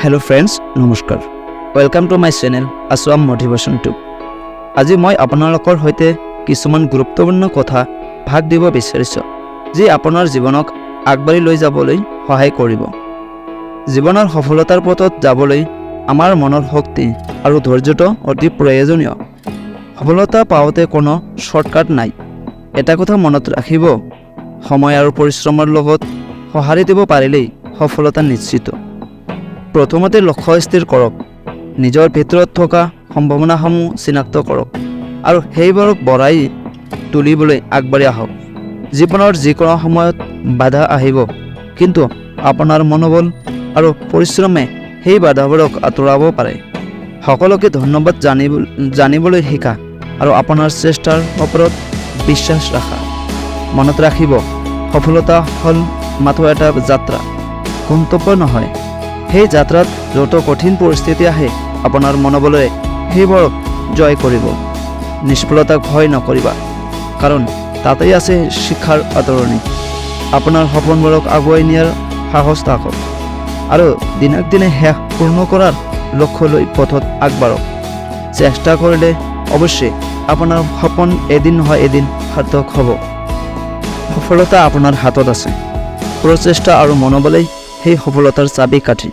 Hello friends नमस्कार welcome to my channel Assam motivation tip. আজি মই আপোনালোকৰ সৈতে কিছুমান গুৰুত্বপূৰ্ণ কথা ভাগ দিব বিচাৰিছো যি আপোনাৰ জীৱনক আগবাঢ়ি লৈ যাবলৈ সহায় কৰিব। জীৱনৰ সফলতাৰ পথত যাবলৈ আমাৰ মনৰ শক্তি আৰু ধৈৰ্যটো অতি প্ৰয়োজনীয়। সফলতা পাওঁতে কোনো শৰ্টকাট নাই। এটা কথা মনত ৰাখিব, সময় আৰু পৰিশ্ৰমৰ লগত সঁহাৰি দিব পাৰিলেই সফলতা নিশ্চিত। প্ৰথমতে লক্ষ্য স্থিৰ কৰক, নিজৰ ভিতৰত থকা সম্ভাৱনাসমূহ চিনাক্ত কৰক আৰু সেইবোৰক বঢ়াই তুলিবলৈ আগবাঢ়ি আহক। জীৱনৰ যিকোনো সময়ত বাধা আহিব, কিন্তু আপোনাৰ মনোবল আৰু পৰিশ্ৰমে সেই বাধাবোৰক আঁতৰাব পাৰে। সকলোকে ধন্যবাদ জানিবলৈ শিকা আৰু আপোনাৰ চেষ্টাৰ ওপৰত বিশ্বাস ৰাখা। মনত ৰাখিব, সফলতা হ'ল মাথো এটা যাত্ৰা, গন্তব্য নহয়। সেই যাত্ৰাত যত কঠিন পৰিস্থিতি আহে আপোনাৰ মনোবলেৰে সেইবোৰক জয় কৰিব। নিষ্ফলতাক ভয় নকৰিবা, কাৰণ তাতেই আছে শিক্ষাৰ আদৰণি। আপোনাৰ সপোনবোৰক আগুৱাই নিয়াৰ সাহস থাকক আৰু দিনক দিনে শেষ পূৰ্ণ কৰাৰ লক্ষ্য লৈ পথত আগবাঢ়ক। চেষ্টা কৰিলে অৱশ্যেই আপোনাৰ সপোন এদিন নহয় এদিন সাৰ্থক হ'ব। সফলতা আপোনাৰ হাতত আছে। প্ৰচেষ্টা আৰু মনোবলেই সেই সফলতাৰ চাবি কাঠি।